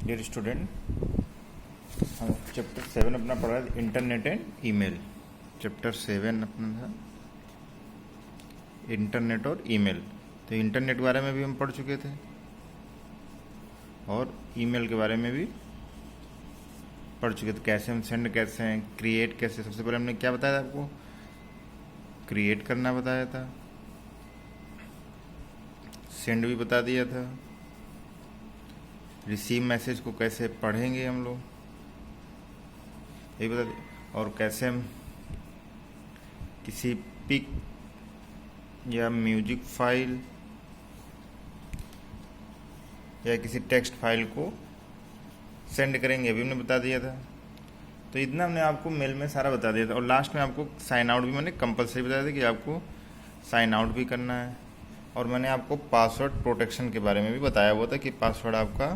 Dear student, हम chapter 7 अपना पढ़ा है इंटरनेट एंड ईमेल। चैप्टर 7 अपना था इंटरनेट और ईमेल। तो इंटरनेट के बारे में भी हम पढ़ चुके थे और ईमेल के बारे में भी पढ़ चुके थे। कैसे हम सेंड कैसे हैं, क्रिएट कैसे। सबसे पहले हमने क्या बताया था आपको? क्रिएट करना बताया था, सेंड भी बता दिया था, रिसीव मैसेज को कैसे पढ़ेंगे हम लोग ये बता दिया, और कैसे हम किसी पिक या म्यूजिक फाइल या किसी टेक्स्ट फाइल को सेंड करेंगे अभी हमने बता दिया था। तो इतना हमने आपको मेल में सारा बता दिया था। और लास्ट में आपको साइन आउट भी मैंने कंपलसरी बताया था कि आपको साइन आउट भी करना है। और मैंने आपको पासवर्ड प्रोटेक्शन के बारे में भी बताया हुआ था कि पासवर्ड आपका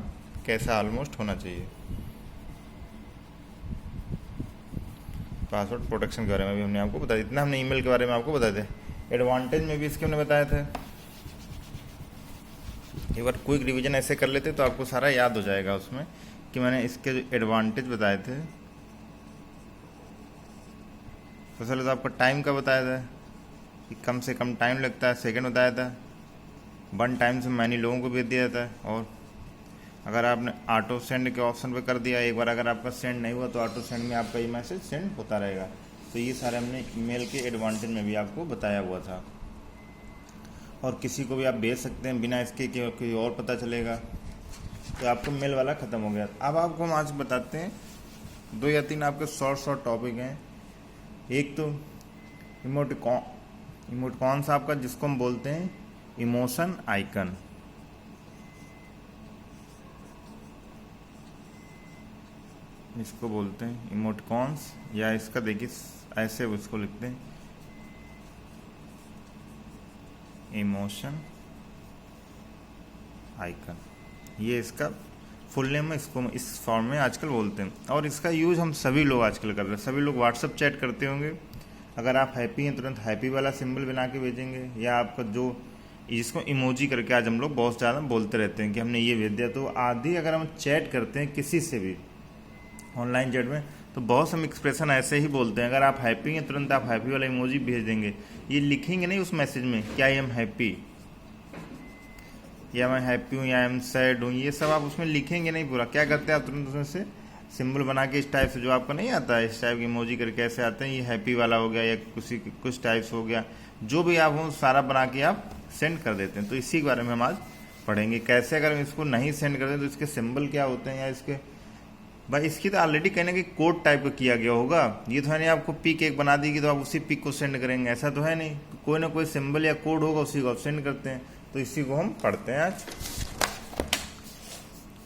कैसा ऑलमोस्ट होना चाहिए। पासवर्ड प्रोटेक्शन के बारे में भी हमने आपको बताया। इतना हमने ईमेल के बारे में आपको बताए थे। एडवांटेज में भी इसके हमने बताया था। एक बार क्विक रिवीजन ऐसे कर लेते तो आपको सारा याद हो जाएगा उसमें कि मैंने इसके जो एडवांटेज बताए थे। सबसे पहले तो आपको टाइम का बताया था कि कम से कम टाइम लगता है, सेकंड बताया था। 1 टाइम से मैनी लोगों को भेज दिया जाता है। और अगर आपने ऑटो सेंड के ऑप्शन पे कर दिया, एक बार अगर आपका सेंड नहीं हुआ तो ऑटो सेंड में आपका ये मैसेज सेंड होता रहेगा। तो ये सारे हमने ईमेल के एडवांटेज में भी आपको बताया हुआ था। और किसी को भी आप भेज सकते हैं बिना इसके कि कोई और पता चलेगा। तो आपको मेल वाला ख़त्म हो गया। अब आपको हम आज बताते हैं 2 या 3 आपके शॉर्ट टॉपिक हैं। एक तो इमोटिकॉन्स आपका, जिसको हम बोलते हैं इमोशन आइकन। इसको बोलते हैं इमोटिकॉन्स, या इसका देखिए ऐसे इसको लिखते हैं इमोशन आइकन। ये इसका फुल नेम है। इसको इस फॉर्म में आजकल बोलते हैं। और इसका यूज़ हम सभी लोग आजकल कर रहे हैं। सभी लोग व्हाट्सअप चैट करते होंगे। अगर आप हैप्पी हैं तुरंत हैप्पी वाला सिंबल बना के भेजेंगे, या आपका जो जिसको इमोजी करके आज हम लोग बहुत ज़्यादा बोलते रहते हैं कि हमने ये भेज दिया। तो आदि अगर हम चैट करते हैं किसी से भी ऑनलाइन चैट में, तो बहुत हम एक्सप्रेशन ऐसे ही बोलते हैं। अगर आप हैप्पी हैं तुरंत आप हैप्पी वाला इमोजी भेज देंगे। ये लिखेंगे नहीं उस मैसेज में क्या आई एम हैप्पी, या मैं हैप्पी हूँ, या आई एम सैड हूँ, ये सब आप उसमें लिखेंगे नहीं पूरा। क्या करते हैं आप तुरंत उसमें से सिंबल बना के इस टाइप से, जो आपको नहीं आता है इस टाइप की इमोजी करके ऐसे आते हैं, ये हैप्पी वाला हो गया या कुछ टाइप्स हो गया, जो भी आप हो सारा बना के आप सेंड कर देते हैं। तो इसी के बारे में हम आज पढ़ेंगे कैसे अगर हम इसको नहीं सेंड करते तो इसके सिंबल क्या होते हैं। या इसके भाई इसकी तो ऑलरेडी कहने कि कोड टाइप का किया गया होगा। ये तो है नहीं आपको पिक एक बना देगी तो आप उसी पिक को सेंड करेंगे, ऐसा तो है नहीं। कोई ना कोई सिंबल या कोड होगा, उसी को आप सेंड करते हैं। तो इसी को हम पढ़ते हैं आज।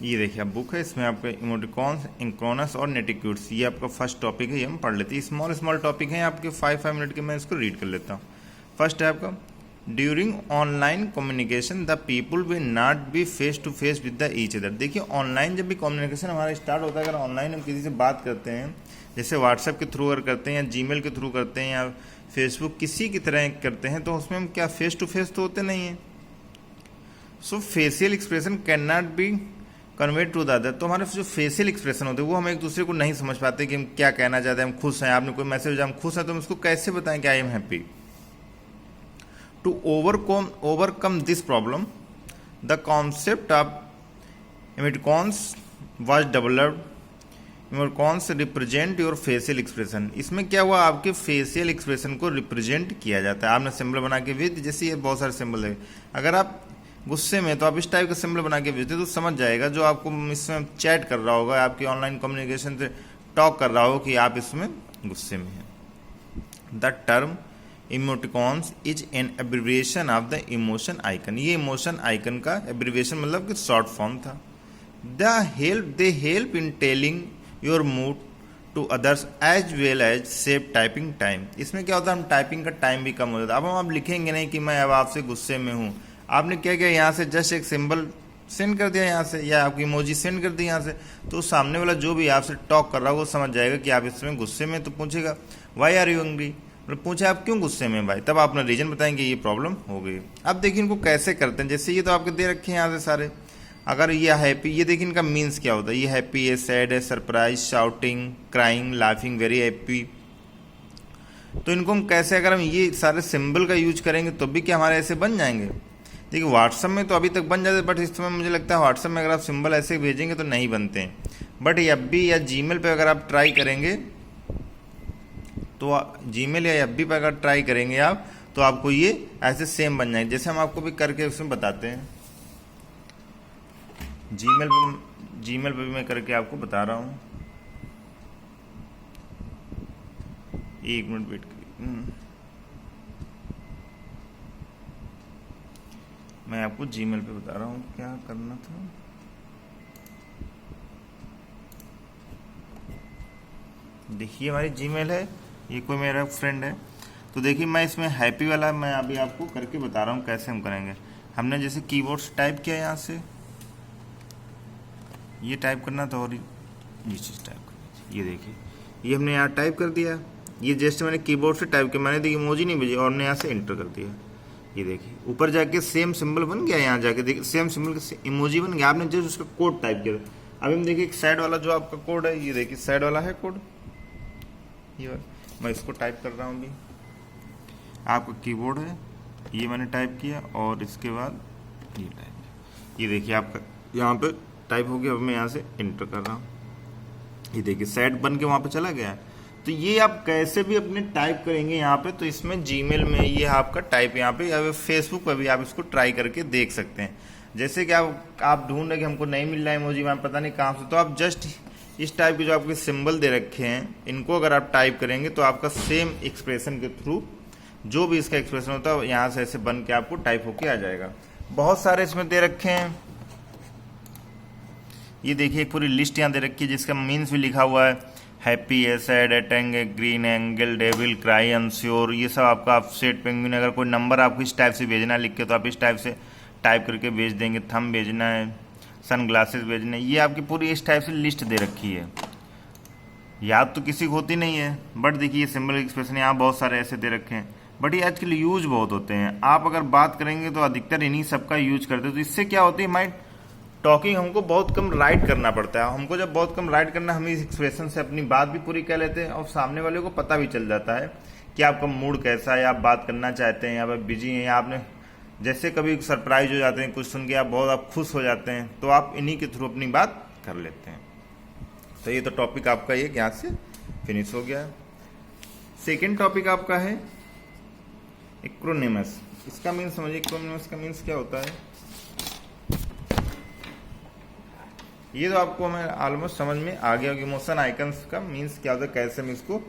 ये देखिए आप बुक है, इसमें आपके इमोटिकॉन्स, इंक्रोनस और नेटिक्यूट्स, ये आपका फर्स्ट टॉपिक है। ये हम पढ़ लेते हैं। स्मॉल टॉपिक हैं आपके 5 मिनट के। मैं इसको रीड कर लेता हूँ। फर्स्ट है आपका during online communication the people will not be face to face with the each other. देखिए ऑनलाइन जब भी कम्युनिकेशन हमारा स्टार्ट होता है, अगर ऑनलाइन हम किसी से बात करते हैं, जैसे व्हाट्सएप के थ्रू अगर करते हैं या जीमेल के थ्रू करते हैं या फेसबुक किसी की तरह करते हैं, तो उसमें हम क्या फेस टू फेस तो होते नहीं हैं। So facial expression can not be convey to the other. तो हमारे जो फेशियल एक्सप्रेशन होते हैं वो हम एक दूसरे को नहीं समझ पाते कि हम क्या कहना चाहते हैं। हम खुश हैं, आपने कोई मैसेज हम खुश हैं, तो हम उसको कैसे बताएं कि I am happy. To overcome this problem the concept of emoticons was developed. Emoticons represent your facial expression. इसमें क्या हुआ, आपके फेशियल एक्सप्रेशन को रिप्रेजेंट किया जाता है। आपने सिंबल बना के भेज, जैसे ये बहुत सारे सिंबल है। अगर आप गुस्से में तो आप इस टाइप का सिंबल बना के भेजते तो समझ जाएगा जो आपको इसमें चैट कर रहा होगा, आपकी ऑनलाइन कम्युनिकेशन से टॉक कर रहा हो कि आप इसमें गुस्से में हैं। The term emoticons is an abbreviation of the emotion icon. ये इमोशन आइकन का एब्रिविएशन मतलब कि शॉर्ट फॉर्म था। They help in telling your mood to others as well as save typing time. इसमें क्या होता है, हम टाइपिंग का टाइम भी कम हो जाता है। अब हम लिखेंगे नहीं कि मैं अब आपसे गुस्से में हूँ। आपने क्या किया, यहाँ से जस्ट एक सिंबल सेंड कर दिया यहाँ से, या आपकी इमोजी सेंड कर दी यहाँ से, तो सामने वाला जो भी आपसे टॉक कर रहा है वो समझ जाएगा कि आप इसमें गुस्से में। तो पूछेगा वाई आर यू एंग्री, मतलब पूछे आप क्यों गुस्से में भाई, तब आप अपना रीजन बताएंगे ये प्रॉब्लम हो गई। अब देखिए इनको कैसे करते हैं। जैसे ये तो आपके दे रखे हैं यहाँ से सारे, अगर ये हैप्पी, ये देखिए इनका मीन्स क्या होता है, ये हैप्पी है, सैड है, surprise, shouting, crying, laughing, very happy. तो इनको हम कैसे, अगर हम ये सारे सिंबल का यूज करेंगे तो भी क्या हमारे ऐसे बन जाएंगे? देखिए व्हाट्सअप में तो अभी तक बन जाते, बट इस समय मुझे लगता है व्हाट्सअप में अगर आप सिंबल ऐसे भेजेंगे तो नहीं बनते हैं। बट FB या जीमेल पे अगर आप ट्राई करेंगे तो जीमेल या FB पे अगर ट्राई करेंगे आप तो आपको ये ऐसे सेम बन जाएंगे। जैसे हम आपको भी करके उसमें बताते हैं, जीमेल पे भी मैं करके आपको बता रहा हूँ। एक मिनट वेट करिए, मैं आपको जीमेल पे बता रहा हूँ क्या करना था। देखिए हमारी जीमेल है, ये कोई मेरा फ्रेंड है। तो देखिए मैं इसमें हैप्पी वाला मैं अभी आपको करके बता रहा हूँ कैसे हम करेंगे। हमने जैसे कीबोर्ड से टाइप किया, यहाँ से ये टाइप करना था और ये चीज़ टाइप करनी थी। ये देखिए ये हमने यहाँ टाइप कर दिया, ये जस्ट मैंने कीबोर्ड से टाइप किया, मैंने देखिए इमोजी नहीं भेजी और ने यहाँ से एंटर कर दिया। ये देखिए ऊपर जाके सेम सिंबल बन गया, यहाँ जाके देखिए सेम सिंबल का इमोजी बन गया। आपने जस्ट उसका कोड टाइप किया। अभी हम देखिए साइड वाला जो आपका कोड है, ये देखिए साइड वाला है कोड, ये मैं इसको टाइप कर रहा हूँ। अभी आपका कीबोर्ड है, ये मैंने टाइप किया और इसके बाद ये टाइप, ये देखिए आपका यहाँ पे टाइप हो गया। अब मैं यहाँ से एंटर कर रहा हूँ, ये देखिए सेट बन के वहाँ पे चला गया। तो ये आप कैसे भी अपने टाइप करेंगे यहाँ पे, तो इसमें जीमेल में ये आपका टाइप यहाँ पे, या फेसबुक पर भी आप इसको ट्राई करके देख सकते हैं। जैसे कि आप ढूंढ रहे कि हमको नहीं मिल रहा है इमोजी, मैं पता नहीं कहाँ से, तो आप जस्ट इस टाइप के जो आपके सिंबल दे रखे हैं इनको अगर आप टाइप करेंगे तो आपका सेम एक्सप्रेशन के थ्रू जो भी इसका एक्सप्रेशन होता है यहाँ से ऐसे बन के आपको टाइप होके आ जाएगा। बहुत सारे इसमें दे रखे हैं, ये देखिए एक पूरी लिस्ट यहाँ दे रखी है जिसका मीन्स भी लिखा हुआ है। हैप्पी है, सैड है, टेंग है, ग्रीन है, एंगल, डेविल, क्राई, अनश्योर, ये सब आपका अपसेट, पेंगुइन। अगर कोई नंबर आपको इस टाइप से भेजना लिख के तो आप इस टाइप से टाइप करके भेज देंगे। थंब भेजना है, सन ग्लासेस भेजने, ये आपकी पूरी इस टाइप से लिस्ट दे रखी है। याद तो किसी को होती नहीं है, बट देखिए ये सिंबल एक्सप्रेशन यहाँ बहुत सारे ऐसे दे रखे हैं, बट ये आजकल यूज बहुत होते हैं। आप अगर बात करेंगे तो अधिकतर इन्हीं सबका यूज करते हैं। तो इससे क्या होती है, हमारी टॉकिंग हमको बहुत कम राइट करना पड़ता है। हमको जब बहुत कम राइट करना, हम इस एक्सप्रेशन से अपनी बात भी पूरी कह लेते हैं और सामने वाले को पता भी चल जाता है कि आपका मूड कैसा है, आप बात करना चाहते हैं या आप बिजी हैं, या आपने जैसे कभी सरप्राइज हो जाते हैं कुछ सुन के, आप खुश हो जाते हैं, तो आप इन्हीं के थ्रू अपनी बात कर लेते हैं। तो ये तो टॉपिक आपका ये यहाँ से फिनिश हो गया। सेकेंड टॉपिक आपका है एक्रोनिमस। इसका मीन्स समझिए, एक्रोनिमस का मीन्स क्या होता है, ये तो आपको हमें ऑलमोस्ट समझ में आ गया कि मोशन आइकन्स का मीन्स क्या होता है, कैसे हम इसको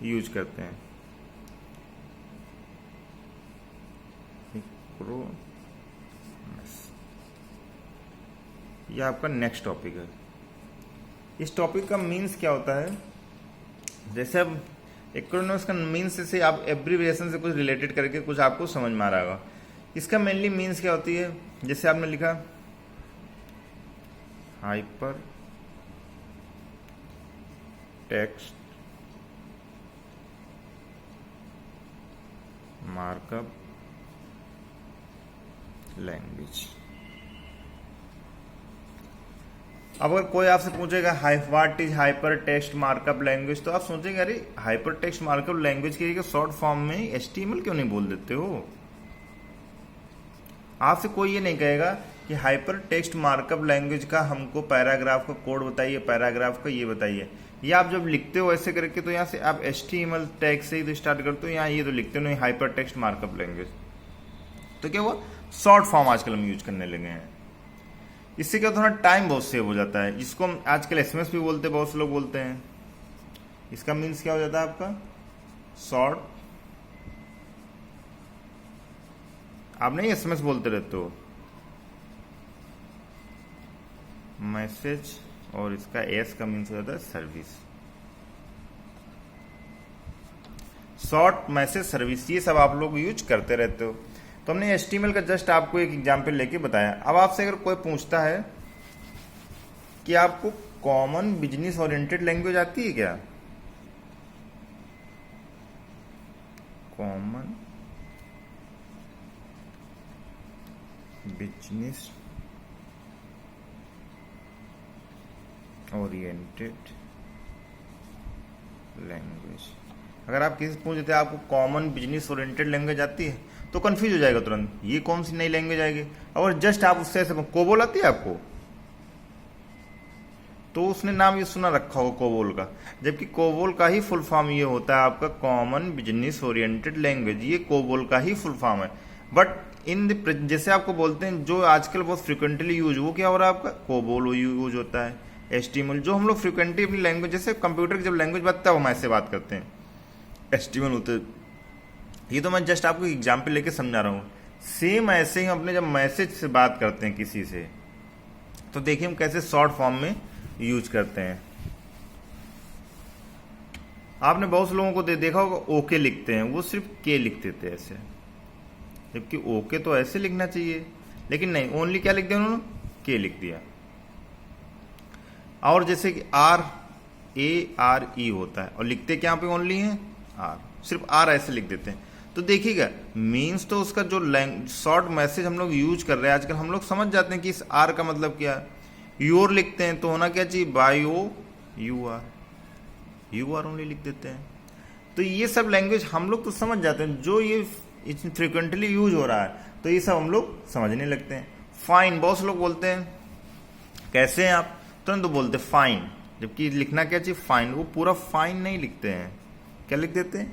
यूज करते हैं। यह आपका नेक्स्ट टॉपिक है। इस टॉपिक का मीन्स क्या होता है, जैसे अब एक्रोनिमस का मीन्स से आप एब्रीविएशन से कुछ रिलेटेड करके कुछ आपको समझ में आ रहा होगा। इसका मेनली मीन्स क्या होती है, जैसे आपने लिखा हाइपर टेक्स्ट मार्कअप लैंग्वेज। अब अगर कोई आपसे पूछेगा what is hyper text markup language, तो आप सोचेंगे अरे हाइपर टेक्स्ट मार्कअप लैंग्वेज के शॉर्ट फॉर्म में HTML क्यों नहीं बोल देते हो। आपसे कोई ये नहीं कहेगा कि हाइपर टेक्स्ट मार्कअप लैंग्वेज का हमको पैराग्राफ का कोड बताइए, पैराग्राफ का ये बताइए। ये आप जब लिखते हो ऐसे करके तो यहाँ से आप HTML टैग से ही तो स्टार्ट करते हो, यहाँ ये तो लिखते हो नहीं हाइपर टेक्स्ट मार्कअप लैंग्वेज। तो क्या हुआ, शॉर्ट फॉर्म आजकल हम यूज करने लगे हैं। इससे क्या थोड़ा टाइम बहुत सेव हो जाता है। इसको हम आजकल SMS भी बोलते हैं, बहुत से लोग बोलते हैं। इसका मीन्स क्या हो जाता है आपका शॉर्ट। आप नहीं SMS बोलते रहते हो, मैसेज, और इसका S का मीन्स हो जाता है सर्विस। शॉर्ट मैसेज सर्विस, ये सब आप लोग यूज करते रहते हो। तो हमने HTML का जस्ट आपको एक एग्जाम्पल लेके बताया। अब आपसे अगर कोई पूछता है कि आपको कॉमन बिजनेस ओरिएंटेड लैंग्वेज आती है क्या, कॉमन बिजनेस ओरिएंटेड लैंग्वेज। अगर आप किसी से पूछ देते हैं आपको कॉमन बिजनेस ओरिएंटेड लैंग्वेज आती है तो कंफ्यूज हो जाएगा तुरंत, ये कौन सी नई लैंग्वेज आएगी। और जस्ट आप उससे ऐसे कोबोल आती है आपको, तो उसने नाम ये सुना रखा होगा कोबोल का, जबकि कोबोल का ही फुल फॉर्म ये होता है आपका कॉमन बिजनेस ओरिएंटेड लैंग्वेज, ये कोबोल का ही फुल फॉर्म है। बट इन जैसे आपको बोलते हैं जो आजकल बहुत फ्रिक्वेंटली यूज, वो क्या हो रहा है आपका कोबोल यूज होता है। एचटीएमएल जो हम लोग फ्रिक्वेंटली अपनी लैंग्वेज, जैसे कंप्यूटर की जब लैंग्वेज बात है हम ऐसे बात करते हैं, एचटीएमएल होते हैं। ये तो मैं जस्ट आपको एग्जाम्पल लेके समझा रहा हूँ। सेम ऐसे ही अपने जब मैसेज से बात करते हैं किसी से, तो देखिए हम कैसे शॉर्ट फॉर्म में यूज करते हैं। आपने बहुत से लोगों को देखा होगा ओके लिखते हैं, वो सिर्फ के लिख देते हैं ऐसे, जबकि ओके तो ऐसे लिखना चाहिए, लेकिन नहीं, ओनली क्या लिख दिया उन्होंने, के लिख दिया। और जैसे कि RARE होता है और लिखते क्या पे ओनली है आर, सिर्फ आर ऐसे लिख देते हैं। तो देखिएगा मीन्स तो उसका जो शॉर्ट मैसेज हम लोग यूज कर रहे हैं आजकल, हम लोग समझ जाते हैं कि इस आर का मतलब क्या है। योर लिखते हैं तो होना क्या चाहिए, by O U R only लिख देते हैं। तो ये सब लैंग्वेज हम लोग तो समझ जाते हैं, जो ये फ्रिक्वेंटली यूज हो रहा है तो ये सब हम लोग समझने लगते हैं। फाइन, बहुत से लोग बोलते हैं कैसे हैं आप, तुरंत तो बोलते फाइन, जबकि लिखना क्या चाहिए फाइन, वो पूरा फाइन नहीं लिखते हैं, क्या लिख देते हैं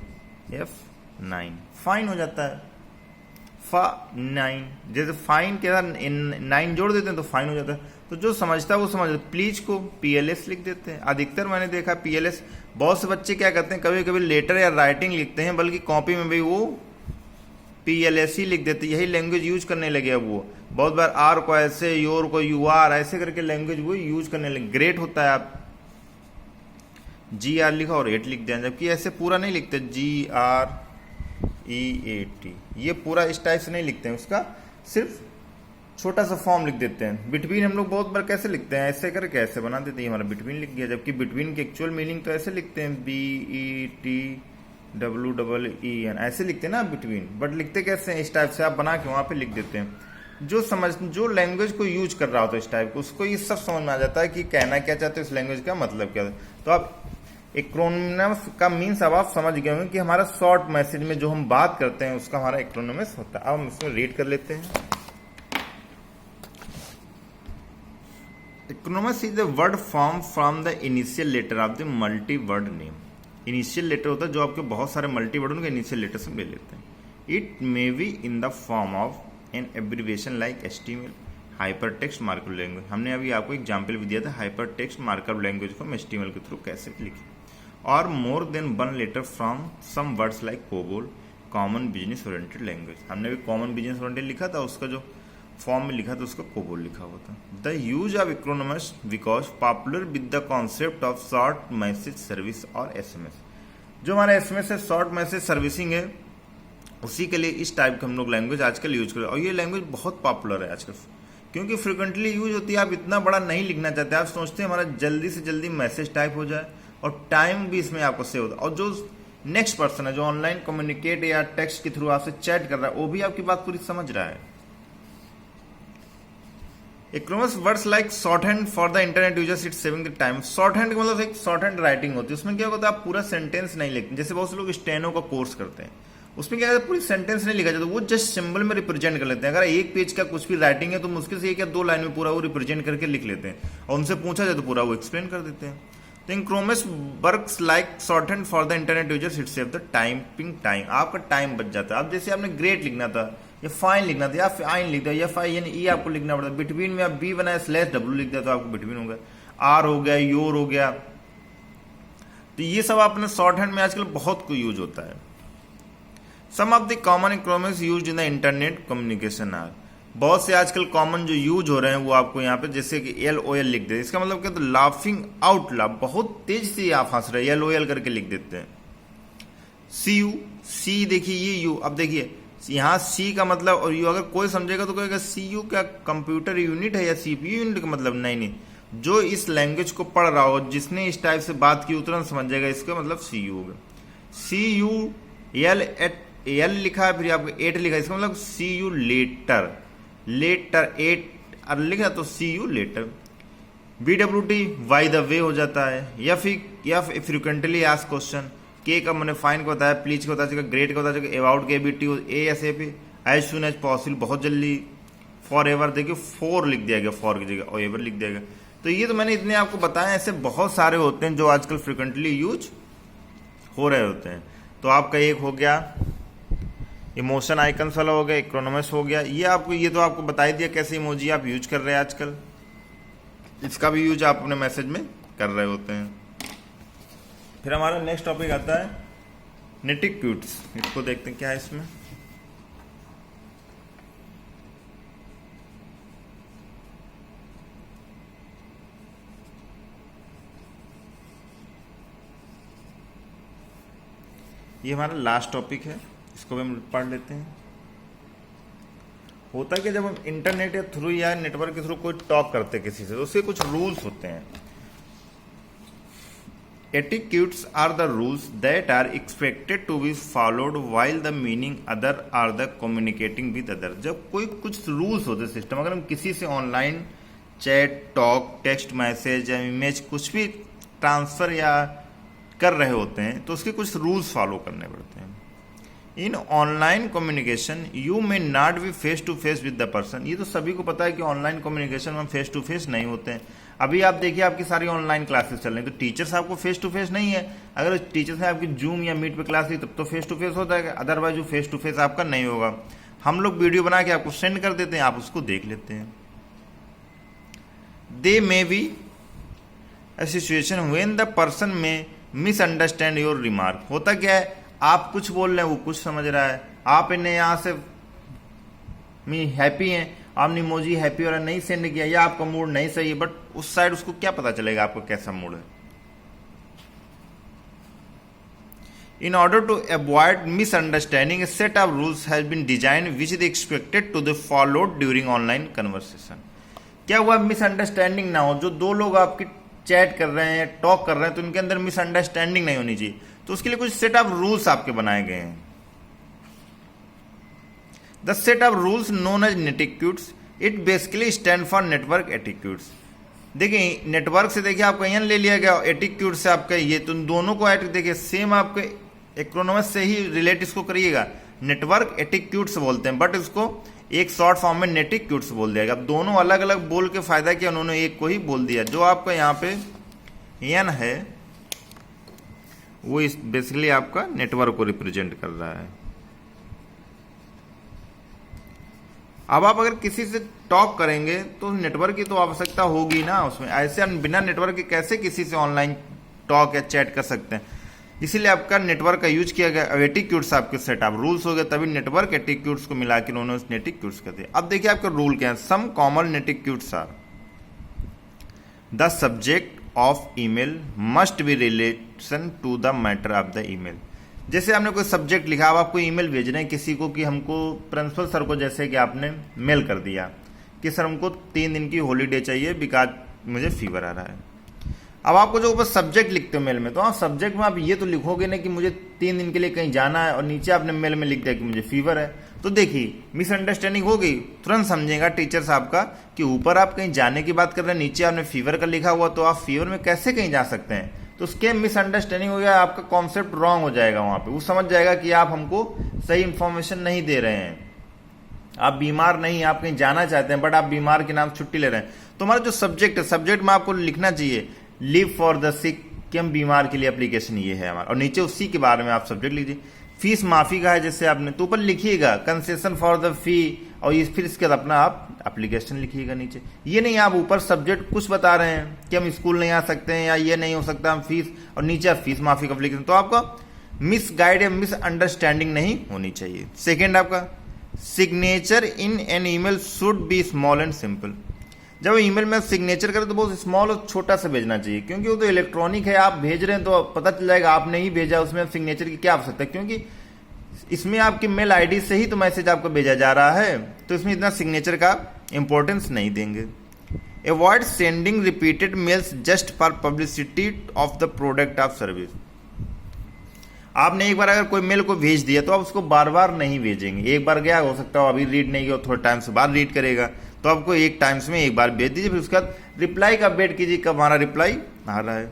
F9, फाइन हो जाता है F9। जैसे फाइन के साथ 9 जोड़ देते हैं तो फाइन हो जाता है। तो जो समझता है वो समझ, प्लीज को PLS लिख देते हैं। अधिकतर मैंने देखा PLS, बहुत से बच्चे क्या करते हैं कभी कभी लेटर या राइटिंग लिखते हैं, बल्कि कॉपी में भी वो PLS ही लिख देते हैं, यही लैंग्वेज यूज करने लगे। अब वो बहुत बार आर को ऐसे, योर को UR ऐसे करके लैंग्वेज वो यूज करने लगे। ग्रेट होता है आप GR लिखा और 8 लिख दिया, जबकि ऐसे पूरा नहीं लिखते GREAT, ये पूरा इस टाइप से नहीं लिखते हैं, उसका सिर्फ छोटा सा फॉर्म लिख देते हैं। बिटवीन हम लोग बहुत बार कैसे लिखते हैं, ऐसे करके ऐसे बना देते हैं, हमारा बिटवीन लिख गया, जबकि बिटवीन की एक्चुअल मीनिंग तो ऐसे लिखते हैं BETWEEN ऐसे लिखते हैं ना बिटवीन, बट लिखते कैसे हैं, इस टाइप से आप बना के वहां पे लिख देते हैं। जो लैंग्वेज को यूज कर रहा होता है इस टाइप को, उसको ये सब समझ में आ जाता है कि कहना क्या चाहते हैं, इस लैंग्वेज का मतलब क्या है। तो आप एक्रोनिमस का मीन्स अब आप समझ गए होंगे कि हमारा शॉर्ट मैसेज में जो हम बात करते हैं उसका हमारा एक्रोनिमस होता है। अब हम इसमें रीड कर लेते हैं। Acronyms is the word form from the initial letter of the multi word name. Initial letter होता है जो आपके बहुत सारे मल्टी वर्ड उनके इनिशियल लेटर से ले लेते हैं। It may be in the form of an abbreviation like HTML, hyper text markup language. हमने अभी आपको एग्जाम्पल भी दिया था हाइपर टेक्स्ट मार्कअप लैंग्वेज को हम HTML के थ्रू कैसे लिखें। और more than one letter from some words like COBOL, common business oriented language. हमने भी कॉमन बिजनेस ओरिएंटेड लिखा था, उसका जो फॉर्म में लिखा था उसका कोबोल लिखा हुआ था। The use of acronyms because popular with the concept of short message service और SMS। जो हमारा SMS है शॉर्ट मैसेज सर्विसिंग है, उसी के लिए इस टाइप के हम लोग लैंग्वेज आजकल यूज कर रहे हैं। और ये लैंग्वेज बहुत पॉपुलर है आजकल, क्योंकि फ्रिक्वेंटली यूज होती है। आप इतना बड़ा नहीं लिखना चाहते, आप सोचते हैं हमारा जल्दी से जल्दी मैसेज टाइप हो जाए और टाइम भी इसमें आपको सेव होता है। और जो नेक्स्ट पर्सन है जो ऑनलाइन कम्युनिकेट या टेक्स्ट के थ्रू आपसे चैट कर रहा है, वो भी आपकी बात पूरी समझ रहा है। Acronyms words like short hand for the internet users, it saving the time. Short hand का मतलब एक शॉर्ट हैंड राइटिंग होती है, उसमें क्या होता है आप पूरा सेंटेंस नहीं लिखते। जैसे बहुत से लोग स्टेनो का कोर्स करते हैं, उसमें क्या है पूरी सेंटेंस नहीं लिखा जाता, वो जस्ट सिंबल में रिप्रेजेंट कर लेते हैं। अगर एक पेज का कुछ भी राइटिंग है तो मुश्किल से एक या 2 लाइन में पूरा वो रिप्रेजेंट करके लिख लेते हैं, और उनसे पूछा जाए तो पूरा वो एक्सप्लेन कर देते हैं। तो acronyms works like short hand for the internet users, it save the typing time. आपका टाइम बच जाता है। अब जैसे आपने ग्रेट लिखना था या फाइन लिखना था या फाइन लिख दिया या FINE आपको लिखना पड़ता है, बिटवीन में आप B बनाया /W लिख दिया तो आपको बिटवीन हो गया, R हो गया, योर हो गया। तो ये सब आपने शॉर्ट हैंड में आजकल बहुत को यूज होता है। Some of the common acronyms used in the internet communication are. बहुत से आजकल कॉमन जो यूज हो रहे हैं वो आपको यहाँ पे जैसे कि LOL लिख देते हैं। इसका मतलब क्या, तो लाफिंग आउट लाफ, बहुत तेज से आप हंस रहे हैं, LOL करके लिख देते हैं। CU, C देखिए ये U, अब देखिए यहाँ C का मतलब और U, अगर कोई समझेगा तो कहेगा CU क्या कंप्यूटर यूनिट है या CPU यूनिट का मतलब, नहीं। जो इस लैंग्वेज को पढ़ रहा हो, जिसने इस टाइप से बात की तुरंत समझ जाएगा इसका मतलब CU होगा। CUL लिखा है, फिर आपको 8 लिखा है, इसका मतलब CU लेटर 8 लिखा तो CU letter. BWT by the way हो जाता है, या फिर फ्रिक्वेंटली आस्क क्वेश्चन, के का मैंने फाइन को बताया, प्लीज को बता चुका, ग्रेट को बता चुका, अबाउट के BT, ASAP, as soon as possible बहुत जल्दी, फॉर एवर देखिए फॉर लिख दिया गया, फॉर की जगह और एवर लिख दिया गया। तो ये तो मैंने इतने आपको बताया, ऐसे बहुत सारे होते हैं जो आजकल फ्रिक्वेंटली यूज हो रहे होते हैं। तो आपका एक हो गया इमोशन आइकन्स वाला हो गया, इकोनॉमिक्स हो गया, ये तो आपको बता ही दिया कैसे इमोजी आप यूज कर रहे हैं आजकल, इसका भी यूज आप अपने मैसेज में कर रहे होते हैं। फिर हमारा नेक्स्ट टॉपिक आता है नेटिक्यूट्स, इसको देखते हैं क्या है इसमें। ये हमारा लास्ट टॉपिक है, इसको भी हम पढ़ लेते हैं। होता है कि जब हम इंटरनेट के थ्रू या नेटवर्क के थ्रू कोई टॉक करते हैं किसी से, तो उसके कुछ रूल्स होते हैं। Etiquettes are the rules that are expected to be followed while the meaning other are the communicating with other. जब कोई कुछ रूल्स होते हैं सिस्टम, अगर हम किसी से online chat, talk, text message या इमेज कुछ भी ट्रांसफर या कर रहे होते हैं, तो उसके कुछ रूल्स फॉलो करने पड़ते हैं। In online communication you may not be face to face with the person. ये तो सभी को पता है कि ऑनलाइन कम्युनिकेशन में फेस टू फेस नहीं होते हैं। अभी आप देखिए आपकी सारी ऑनलाइन क्लासेस चल रही हैं, तो टीचर्स आपको फेस टू फेस नहीं है। अगर टीचर्स ने आपकी जूम या मीट पे क्लास ली तब तो फेस टू फेस होता है, अदरवाइज वो फेस टू फेस आपका नहीं होगा। हम लोग वीडियो बना के आपको सेंड कर देते हैं, आप उसको देख लेते हैं। They may be a situation when the person may misunderstand your remark. होता क्या है, आप कुछ बोल रहे हैं, वो कुछ समझ रहा है, आप इन्हें यहां से हैप्पी हैं, आपने इमोजी हैप्पी वाला नहीं सेंड किया, या आपका मूड नहीं सही है, बट उस साइड उसको क्या पता चलेगा आपका कैसा मूड है। In order to avoid misunderstanding, a set of rules has been designed which is expected to be followed during online conversation। क्या हुआ, मिसअंडरस्टैंडिंग ना हो। जो दो लोग आपकी चैट कर रहे हैं, टॉक कर रहे हैं, तो उनके अंदर मिसअंडरस्टैंडिंग नहीं होनी चाहिए, तो उसके लिए कुछ सेट ऑफ रूल्स आपके बनाए गए हैं। The set of rules known as netiquettes, it basically stand for network etiquettes. देखिए नेटवर्क से देखिए आपका एन ले लिया गया, एटिक्यूट से आपका ये, तो दोनों को ऐड देखिए सेम आपके एक्रोनोमस से ही रिलेट इसको करिएगा। नेटवर्क एटिक्यूट्स बोलते हैं, बट इसको एक शॉर्ट फॉर्म में नेटिक्यूट्स बोल दिया गया। अब दोनों अलग अलग बोल के फायदा किया, उन्होंने एक को ही बोल दिया। जो आपका यहाँ पे एन है वो इस बेसिकली आपका नेटवर्क को रिप्रेजेंट कर रहा है। अब आप अगर किसी से टॉक करेंगे तो नेटवर्क की तो आवश्यकता होगी ना उसमें, ऐसे हम बिना नेटवर्क के कैसे किसी से ऑनलाइन टॉक या चैट कर सकते हैं। इसीलिए आपका नेटवर्क का यूज किया गया। एटिक्यूट्स आपके सेट ऑफ रूल्स हो गए, तभी नेटवर्क एटिक्यूट्स को मिला के उन्होंने नेटिक्यूट्स कर दिया। अब देखिए आपके रूल क्या है। Some common netiquettes are the subject of email must be relation to the matter of the email. जैसे आपने कोई सब्जेक्ट लिखा, अब आपको ईमेल भेज रहे हैं किसी को कि हमको प्रिंसिपल सर को, जैसे कि आपने मेल कर दिया कि सर हमको 3 दिन की हॉलीडे चाहिए बिकॉज मुझे फीवर आ रहा है। अब आपको जो ऊपर सब्जेक्ट लिखते हो मेल में, तो हाँ सब्जेक्ट में आप ये तो लिखोगे ना कि मुझे 3 दिन के लिए कहीं जाना है, और नीचे आपने मेल में लिख दिया कि मुझे फीवर है। तो देखिए मिसअंडरस्टैंडिंग हो गई, तुरंत समझेगा टीचर साहब का कि ऊपर आप कहीं जाने की बात कर रहे हैं, नीचे आपने फीवर का लिखा हुआ, तो आप फीवर में कैसे कहीं जा सकते हैं। तो उसके मिसअंडरस्टैंडिंग हो गया, आपका कॉन्सेप्ट रॉन्ग हो जाएगा। वहां पे वो समझ जाएगा कि आप हमको सही इंफॉर्मेशन नहीं दे रहे हैं, आप बीमार नहीं, आप कहीं जाना चाहते हैं बट आप बीमार के नाम छुट्टी ले रहे हैं। तो हमारा जो सब्जेक्ट है, सब्जेक्ट में आपको लिखना चाहिए लिव फॉर द सिक, कि हम बीमार के लिए एप्लीकेशन ये है हमारा, और नीचे उसी के बारे में आप सब्जेक्ट लीजिए। फीस माफी का है जैसे आपने, तो ऊपर लिखिएगा कंसेशन फॉर द फी, और ये फिर इसके बाद अपना आप एप्लीकेशन लिखिएगा नीचे। ये नहीं आप ऊपर सब्जेक्ट कुछ बता रहे हैं कि हम स्कूल नहीं आ सकते हैं या ये नहीं हो सकता हम फीस, और नीचे आप फीस माफी का एप्लीकेशन। तो आपका मिस गाइड या मिस अंडरस्टैंडिंग नहीं होनी चाहिए। सेकेंड आपका signature in an email should be small and simple. जब ईमेल में सिग्नेचर करें तो बहुत स्मॉल और छोटा सा भेजना चाहिए, क्योंकि वो तो इलेक्ट्रॉनिक है, आप भेज रहे हैं तो पता चल जाएगा आपने ही भेजा, उसमें सिग्नेचर की क्या आवश्यकता है, क्योंकि इसमें आपकी मेल आईडी से ही तो मैसेज आपको भेजा जा रहा है, तो इसमें इतना सिग्नेचर का इंपॉर्टेंस नहीं देंगे। Avoid sending repeated mails just for publicity of the product of service. आपने एक बार अगर कोई मेल को भेज दिया तो आप उसको बार बार नहीं भेजेंगे। एक बार गया, हो सकता है अभी रीड नहीं किया, थोड़े टाइम से बाद रीड करेगा, तो आपको एक टाइम्स में एक बार भेज दीजिए, फिर उसके बाद रिप्लाई का वेट कीजिए कब हमारा रिप्लाई आ रहा है।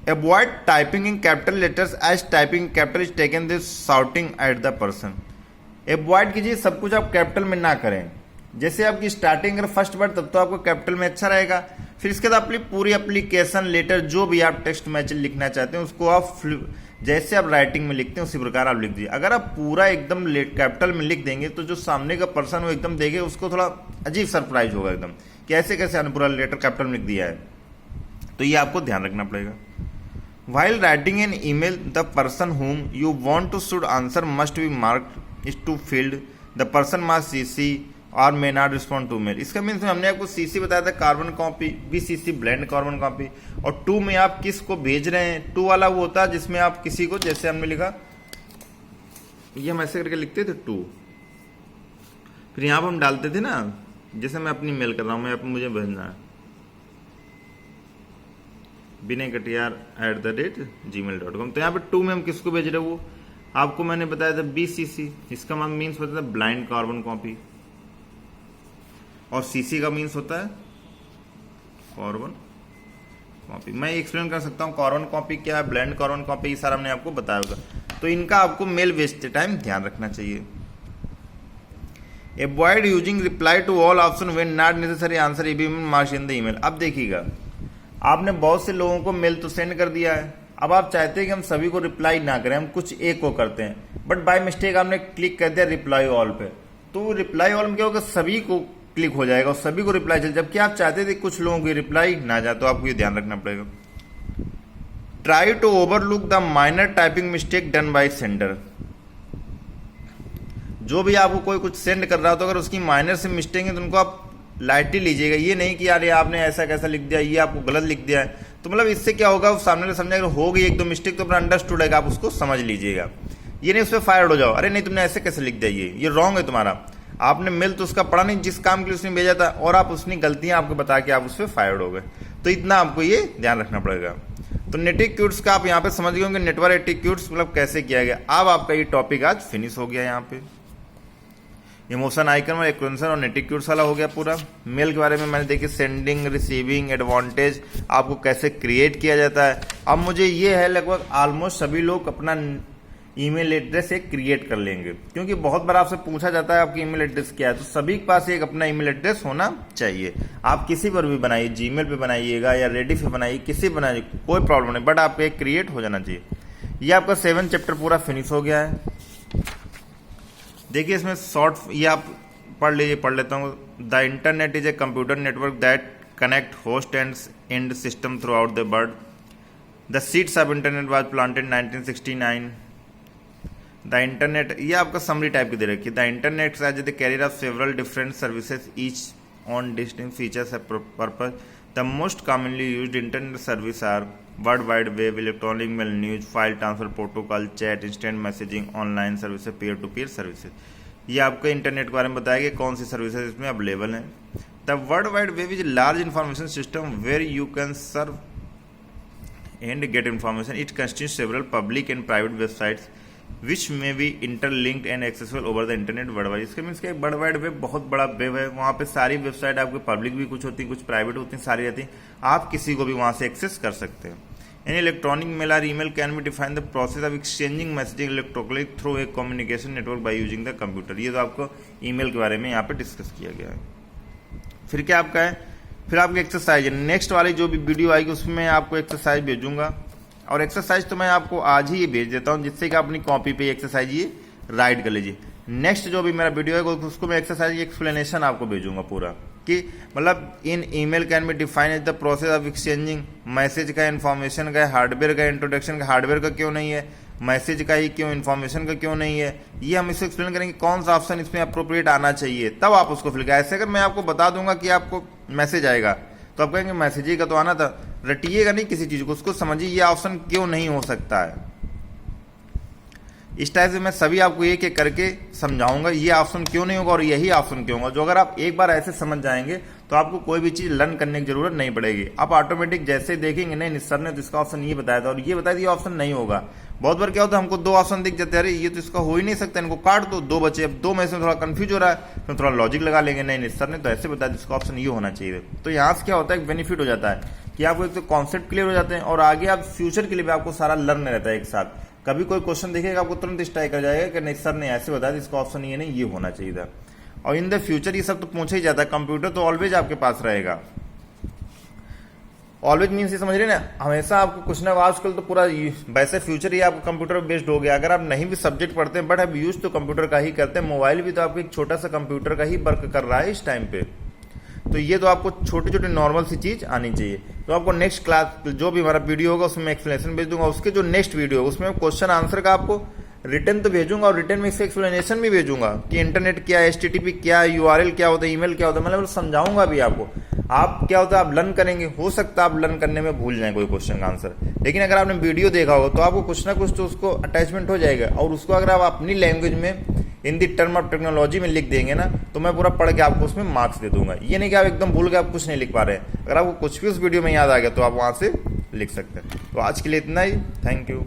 Avoid typing in capital letters as typing capital is taken this shouting at the person. Avoid कीजिए, सब कुछ आप कैपिटल में ना करें। जैसे आपकी स्टार्टिंग अगर फर्स्ट वर्ड तब तो आपको कैपिटल में अच्छा रहेगा, फिर इसके बाद अपनी पूरी एप्लीकेशन लेटर जो भी आप टेक्स्ट मैसेज लिखना चाहते हैं उसको आप जैसे आप राइटिंग में लिखते हैं उसी प्रकार आप लिख दीजिए। अगर आप पूरा एकदम कैपिटल में लिख देंगे तो जो सामने का पर्सन वो एकदम देखे उसको थोड़ा अजीब सरप्राइज होगा एकदम कि ऐसे कैसे आपने पूरा लेटर कैपिटल में लिख दिया है। तो ये आपको ध्यान रखना पड़ेगा। While writing an email, the person whom you want to should answer must be marked is to field. The person must CC or may not respond to mail. इसका मीन्स हमने आपको CC बताया था carbon copy, BCC blend carbon copy, और to में आप किस को भेज रहे हैं। टू वाला वो होता है जिसमें आप किसी को, जैसे हमने लिखा ये हम ऐसे करके लिखते थे टू, फिर यहाँ पर हम डालते थे ना, जैसे मैं अपनी मेल कर रहा हूँ, मैं मुझे भेजना है vinay.katiar@gmail.com। तो यहाँ पे टू में हम किसको भेज रहे हैं, वो आपको मैंने बताया था BCC, इसका मीन्स होता है ब्लाइंड कार्बन कॉपी, और CC का मीन्स होता है कार्बन कॉपी। मैं एक्सप्लेन कर सकता हूँ कार्बन कॉपी क्या है, ब्लाइंड कार्बन कॉपी, ये सारा हमने आपको बताया होगा। तो इनका आपको मेल भेजते टाइम ध्यान रखना चाहिए। Avoid using reply to all option when not necessary answer even marks in the email. अब देखिएगा, आपने बहुत से लोगों को मेल तो सेंड कर दिया है, अब आप चाहते हैं कि हम सभी को रिप्लाई ना करें, हम कुछ एक को करते हैं, बट बाय मिस्टेक आपने क्लिक कर दिया रिप्लाई ऑल पे, तो रिप्लाई ऑल में क्या होगा, सभी को क्लिक हो जाएगा और सभी को रिप्लाई चल, जबकि आप चाहते थे कुछ लोगों की रिप्लाई ना जाए। तो आपको ये ध्यान रखना पड़ेगा। Try to overlook the minor typing mistake done by sender. जो भी आपको कोई कुछ सेंड कर रहा हो तो अगर उसकी माइनर से मिस्टेक है तो उनको आप लाइटली लीजिएगा। ये नहीं कि यार ये आपने ऐसा कैसा लिख दिया, ये आपको गलत लिख दिया है, तो मतलब इससे क्या होगा, सामने से समझेगा हो गई एक दो मिस्टेक तो अपना अंडरस्टूड है, आप उसको समझ लीजिएगा। ये नहीं उस पर फायर्ड हो जाओ, अरे नहीं तुमने ऐसे कैसे लिख दिया, ये रॉन्ग है तुम्हारा, आपने मेल तो उसका पढ़ा नहीं जिस काम के लिए उसने भेजा था, और आप उसने गलतियां आपको बता के आप उस पर फायर्ड हो गए। तो इतना आपको ये ध्यान रखना पड़ेगा। तो नेटिक्यूट्स का आप यहाँ पे समझ गए होंगे, नेटवर्क एटिक्यूट्स मतलब कैसे किया गया। अब आपका ये टॉपिक आज फिनिश हो गया। यहाँ पे इमोशन आइकन और एक्रोनिसन और नेटिक्यूट्स वाला हो गया पूरा। मेल के बारे में मैंने देखी सेंडिंग, रिसीविंग, एडवांटेज आपको कैसे क्रिएट किया जाता है। अब मुझे ये है लगभग ऑलमोस्ट सभी लोग अपना ईमेल एड्रेस एक क्रिएट कर लेंगे, क्योंकि बहुत बार आपसे पूछा जाता है आपकी ईमेल एड्रेस क्या है, तो सभी के पास एक अपना ईमेल एड्रेस होना चाहिए। आप किसी पर भी बनाइए, जीमेल पे बनाइएगा या रेडी पे बनाइए, किसी पे बनाइए, कोई प्रॉब्लम नहीं, बट आपको एक क्रिएट हो जाना चाहिए। ये आपका 7 चैप्टर पूरा फिनिश हो गया है। देखिए इसमें शॉर्ट ये आप पढ़ लीजिए, पढ़ लेता हूँ। The internet is a computer network that connect host and end system throughout the world. The seeds of internet was planted 1969। The internet, ये आपका समरी टाइप की दे रखी है। The internet as the carrier of several different services each on distinct features and purpose. The most commonly used internet service are world wide web, electronic mail, news, file transfer protocol, chat, instant messaging, online services, peer to peer services. ये आपको internet के बारे में बताया कि कौन सी services इसमें अवेलेबल हैं। The world wide web is large information system where you can serve and get information. It constitutes several public and private websites which may be interlinked and accessible over the internet world wide. इसका means क्या, world wide web बहुत बड़ा web है, वहाँ पे सारी website आपकी public भी कुछ होती है, कुछ प्राइवेट होती हैं, सारी रहती हैं, आप किसी को भी वहाँ से एक्सेस कर सकते हैं। An electronic mail or email can be define the process of exchanging messaging electronically through a communication network by using the computer. ये तो आपको ईमेल के बारे में यहाँ पे डिस्कस किया गया है। फिर क्या आपका है, फिर आपकी एक्सरसाइज है। नेक्स्ट वाली जो भी वीडियो आएगी उसमें आपको एक्सरसाइज भेजूंगा, और एक्सरसाइज तो मैं आपको आज ही ये भेज देता हूँ जिससे कि अपनी कॉपी पे एक्सरसाइज ये राइट कर लीजिए। नेक्स्ट जो भी मेरा वीडियो है उसको मैं एक्सरसाइज एक्सप्लेनेशन आपको भेजूंगा पूरा, कि मतलब in email can be define as the process of exchanging message का, इन्फॉर्मेशन का, हार्डवेयर का, इंट्रोडक्शन का, हार्डवेयर का क्यों नहीं है, मैसेज का ही क्यों, इन्फॉर्मेशन का क्यों नहीं है, ये हम इसको एक्सप्लेन करेंगे कौन सा ऑप्शन इसमें अप्रोप्रिएट आना चाहिए, तब आप उसको फिल करें। ऐसे अगर मैं आपको बता दूंगा कि आपको मैसेज आएगा तो आप कहेंगे मैसेज ही का तो आना था, रटिएगा नहीं किसी चीज को, उसको समझिए ये ऑप्शन क्यों नहीं हो सकता है। इस टाइप से मैं सभी आपको एक एक करके समझाऊंगा ये ऑप्शन क्यों नहीं होगा और यही ऑप्शन क्यों होगा। जो अगर आप एक बार ऐसे समझ जाएंगे तो तो आपको कोई भी चीज़ लर्न करने की जरूरत नहीं पड़ेगी। आप ऑटोमेटिक जैसे देखेंगे नहीं सर ने तो इसका ऑप्शन ये बताया था और ये बताया था ये ऑप्शन नहीं होगा। बहुत बार क्या होता है हमको 2 ऑप्शन दिख जाते हैं, अरे ये तो इसका हो ही नहीं सकता, इनको काट दो, 2 बचे, अब 2 में से थोड़ा कंफ्यूज हो रहा है तो थोड़ा लॉजिक लगा लेंगे, नहीं सर ने तो ऐसे बताया इसका ऑप्शन ये होना चाहिए। तो यहाँ से क्या होता है एक बेनिफिट हो जाता है कि आपको एक तो कॉन्सेप्ट क्लियर हो जाते हैं और आगे आप फ्यूचर के लिए भी आपको सारा लर्न रहता है एक साथ। कभी कोई क्वेश्चन देखेगा आपको तुरंत स्ट्राइक कर जाएगा कि नहीं सर ने ऐसे बताया इसका ऑप्शन ये नहीं ये होना चाहिए था। और इन द फ्यूचर ये सब तो पूछा ही जाता है, कंप्यूटर तो ऑलवेज आपके पास रहेगा। ऑलवेज मीन्स ये समझ रहे ना, हमेशा आपको कुछ ना, आजकल तो पूरा वैसे फ्यूचर ही आपको कंप्यूटर बेस्ड हो गया। अगर आप नहीं भी सब्जेक्ट पढ़ते हैं बट अब यूज तो कंप्यूटर का ही करते हैं, मोबाइल भी तो आपको एक छोटा सा कंप्यूटर का ही वर्क कर रहा है इस टाइम पे। तो ये तो आपको छोटी छोटी नॉर्मल सी चीज आनी चाहिए। तो आपको नेक्स्ट क्लास जो भी हमारा वीडियो होगा उसमें एक्सप्लेनेशन भेज दूंगा, उसके जो नेक्स्ट वीडियो होगा उसमें क्वेश्चन आंसर का आपको रिटर्न तो भेजूंगा और रिटर्न में इससे एक्सप्लेनेशन भी भेजूंगा कि इंटरनेट क्या है, HTTP क्या है, URL क्या होता है, ईमेल क्या होता है, मतलब समझाऊंगा भी आपको। आप क्या होता है आप लर्न करेंगे, हो सकता है आप लर्न करने में भूल जाएं कोई क्वेश्चन का आंसर, लेकिन अगर आपने वीडियो देखा होगा तो आपको कुछ ना कुछ तो उसको अटैचमेंट हो जाएगा। और उसको अगर आप अपनी लैंग्वेज में इन दी टर्म ऑफ टेक्नोलॉजी में लिख देंगे ना तो मैं पूरा पढ़ के आपको उसमें मार्क्स दे दूंगा। ये नहीं कि आप एकदम भूल के आप कुछ नहीं लिख पा रहे हैं, अगर आपको कुछ भी उस वीडियो में याद आ गया तो आप वहां से लिख सकते हैं। तो आज के लिए इतना ही, थैंक यू।